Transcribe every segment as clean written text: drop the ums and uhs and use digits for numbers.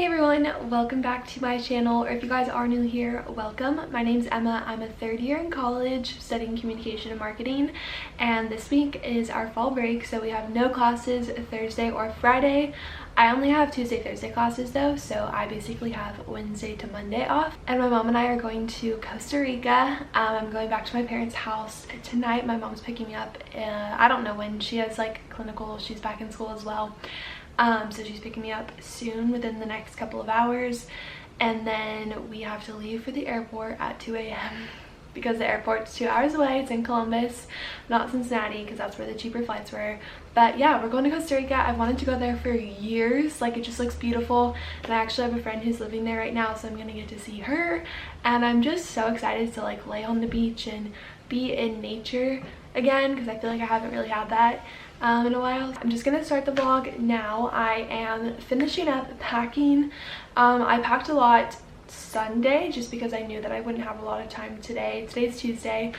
everyone, welcome back to my channel, or if you guys are new here, welcome. My name's Emma. I'm a third year in college studying communication and marketing, and this week is our fall break, so we have no classes Thursday or Friday. I only have Tuesday, Thursday classes though, so I basically have Wednesday to Monday off. And my mom and I are going to Costa Rica. I'm going back to my parents' house tonight. My mom's picking me up. I don't know when. She has like clinical, she's back in school as well. So she's picking me up soon within the next couple of hours, and then we have to leave for the airport at 2 a.m. because the airport's 2 hours away. It's in Columbus, not Cincinnati, because that's where the cheaper flights were. But yeah, we're going to Costa Rica. I've wanted to go there for years. Like, it just looks beautiful, and I actually have a friend who's living there right now, so I'm gonna get to see her, and I'm just so excited to like lay on the beach and be in nature again, because I feel like I haven't really had that in a while. I'm just gonna start the vlog now. I am finishing up packing. I packed a lot Sunday just because I knew that I wouldn't have a lot of time today. Today's Tuesday,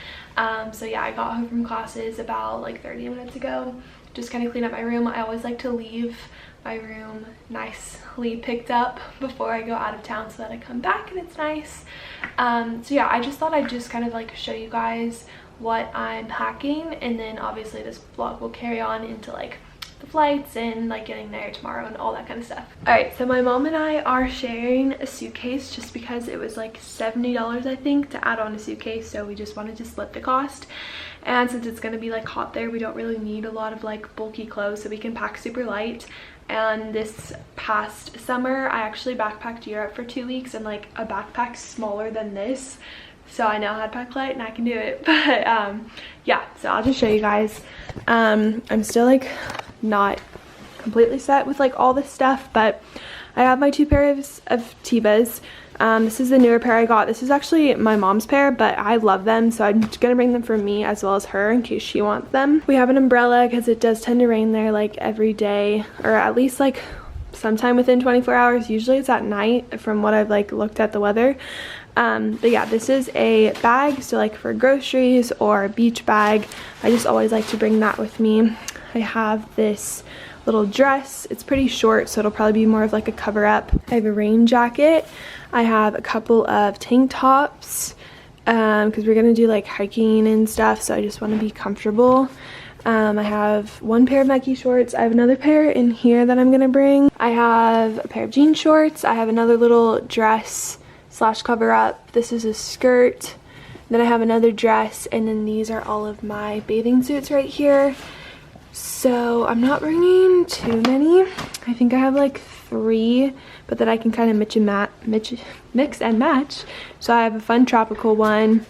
so yeah, I got home from classes about like 30 minutes ago. Just kind of clean up my room. I always like to leave my room nicely picked up before I go out of town so that I come back and it's nice. So yeah, I just thought I'd just kind of like show you guys what I'm packing, and then obviously this vlog will carry on into like the flights and like getting there tomorrow and all that kind of stuff. All right, so my mom and I are sharing a suitcase just because it was like $70 I think to add on a suitcase, so we just wanted to split the cost. And since it's gonna be like hot there, we don't really need a lot of like bulky clothes, so we can pack super light. And this past summer I actually backpacked Europe for 2 weeks, and like a backpack smaller than this, so I know how to pack light and I can do it. But yeah, so I'll just show you guys. I'm still like not completely set with like all this stuff, but I have my 2 pairs of Tevas. This is the newer pair I got. This is actually my mom's pair, but I love them, so I'm gonna bring them for me as well as her in case she wants them. We have an umbrella because it does tend to rain there like every day, or at least like sometime within 24 hours. Usually it's at night from what I've like looked at the weather. But yeah, this is a bag, so like for groceries or a beach bag, I just always like to bring that with me. I have this little dress. It's pretty short, so it'll probably be more of like a cover up. I have a rain jacket. I have a couple of tank tops because we're gonna do like hiking and stuff, so I just want to be comfortable. I have 1 pair of Nike shorts. I have another pair in here that I'm gonna bring. I have a pair of jean shorts. I have another little dress slash cover up. This is a skirt. Then I have another dress, and then these are all of my bathing suits right here. So I'm not bringing too many. I think I have like 3, but then I can kind of mix and match. So I have a fun tropical one,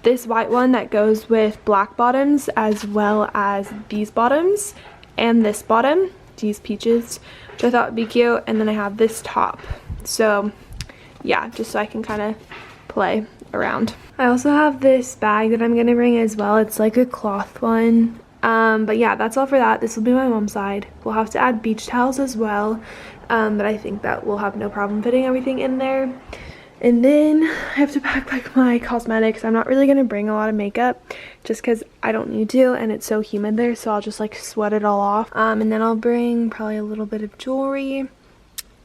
this white one that goes with black bottoms, as well as these bottoms, and this bottom, these peaches, which I thought would be cute. And then I have this top. So yeah, just so I can kind of play around. I also have this bag that I'm gonna bring as well. It's like a cloth one. But yeah, that's all for that. This will be my mom's side. We'll have to add beach towels as well, but I think that we'll have no problem fitting everything in there. And then I have to pack like my cosmetics. I'm not really gonna bring a lot of makeup just because I don't need to, and it's so humid there, so I'll just like sweat it all off. And then I'll bring probably a little bit of jewelry,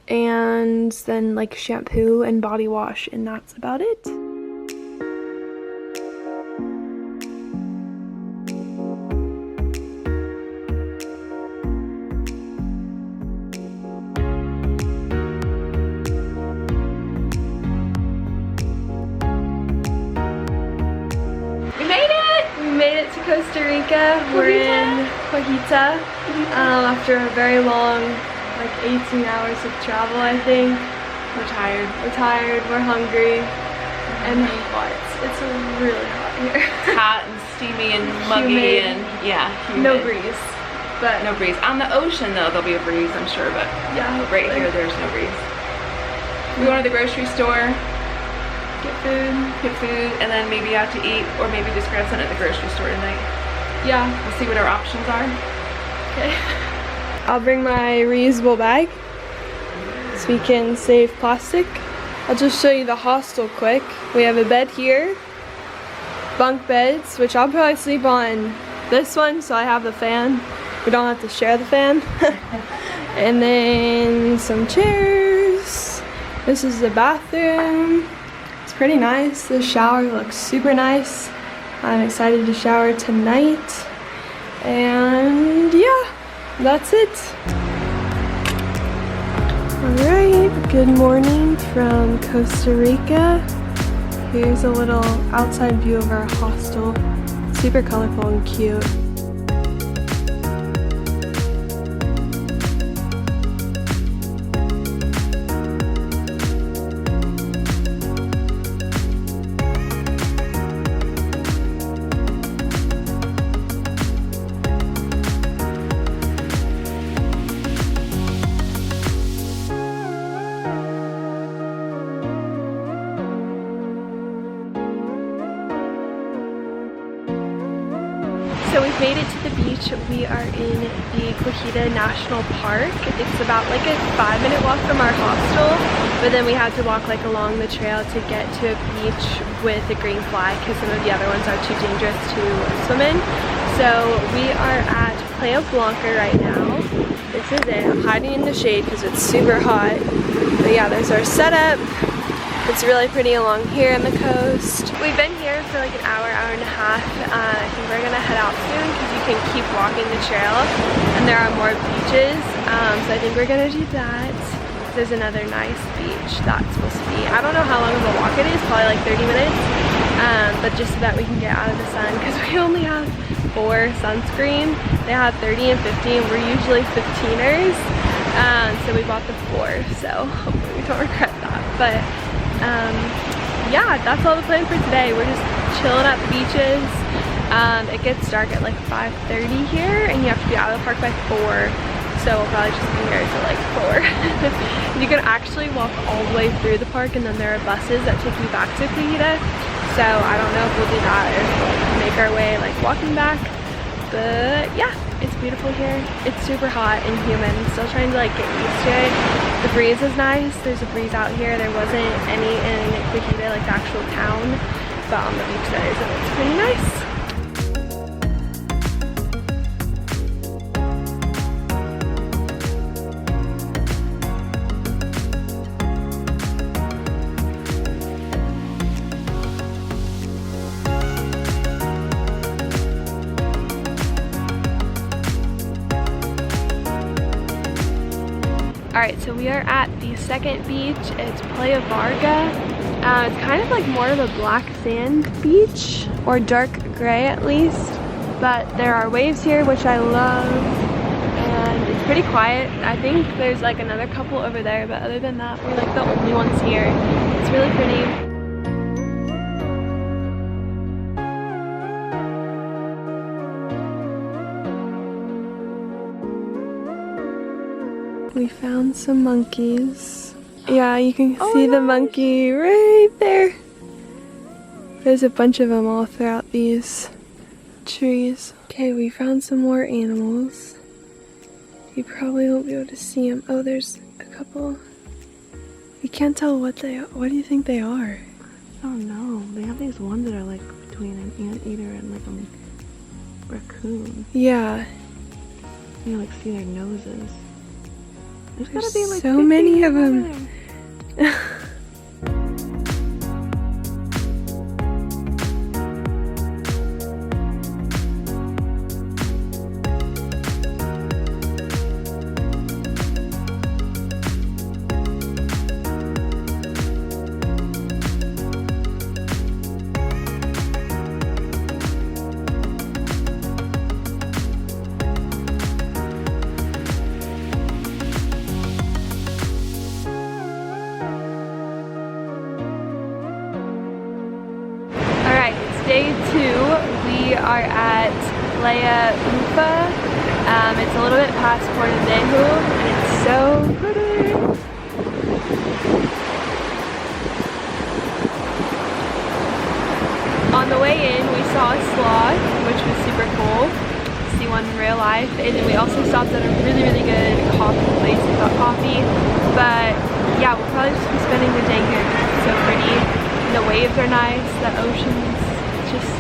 and then like shampoo and body wash, and that's about it. We made it to Costa Rica. We're in Cahuita after a very long, like 18 hours of travel, I think. We're tired, we're hungry, and hot. It's really hot here. It's hot and steamy and muggy, and yeah, humid. No breeze. But no breeze. On the ocean though, there'll be a breeze, I'm sure, but yeah, right here there's no breeze. We go to the grocery store, get food, and then maybe out to eat, or maybe just grab something at the grocery store tonight. Yeah. We'll see what our options are. Okay. I'll bring my reusable bag so we can save plastic. I'll just show you the hostel quick. We have a bed here, bunk beds, which I'll probably sleep on this one, so I have the fan. We don't have to share the fan. And then some chairs, This is the bathroom. It's pretty nice. The shower looks super nice. I'm excited to shower tonight. And yeah, that's it. Alright, good morning from Costa Rica. Here's a little outside view of our hostel. Super colorful and cute. So we've made it to the beach. We are in the Cahuita National Park. It's about like a 5-minute walk from our hostel, but then we had to walk like along the trail to get to a beach with a green flag because some of the other ones are too dangerous to swim in. So we are at Playa Blanca right now. This is it. I'm hiding in the shade because it's super hot. But yeah, there's our setup. It's really pretty along here on the coast. We've been here for like an hour, hour and a half. I think we're gonna head out soon because you can keep walking the trail and there are more beaches. So I think we're gonna do that. There's another nice beach that's supposed to be, I don't know how long of a walk it is, probably like 30 minutes. But just so that we can get out of the sun because we only have 4 sunscreen. They have 30 and 50 and we're usually 15ers. So we bought the 4, so hopefully we don't regret that. But yeah, that's all the plan for today. We're just chilling at the beaches. It gets dark at like 5:30 here and you have to be out of the park by 4. So we'll probably just be here till like 4. You can actually walk all the way through the park and then there are buses that take you back to Cahuita. So I don't know if we'll do that or if we'll make our way like walking back. But yeah, it's beautiful here. It's super hot and humid. I'm still trying to like get used to it. The breeze is nice. There's a breeze out here. There wasn't any in Cahuita, like the actual town, but on the beach there is, and it's pretty nice. Alright, so we are at the second beach. It's Playa Barca. It's kind of like more of a black sand beach, or dark gray at least. But there are waves here, which I love. And it's pretty quiet. I think there's like another couple over there, but other than that, we're like the only ones here. It's really pretty. We found some monkeys. Yeah, you can see the monkey right there. There's a bunch of them all throughout these trees. Okay, we found some more animals. You probably won't be able to see them. Oh, there's a couple. We can't tell what they are. What do you think they are? I don't know. They have these ones that are like between an anteater and like a raccoon. Yeah. You like see their noses. There's gotta be like so many of them. Day 2, we are at Playa Barca. It's a little bit past Puerto Viejo, and it's so pretty. On the way in, we saw a sloth, which was super cool to see one in real life, and then we also stopped at a really, really good coffee place and got coffee. But yeah, we'll probably just be spending the day here because it's so pretty. And the waves are nice, the ocean's just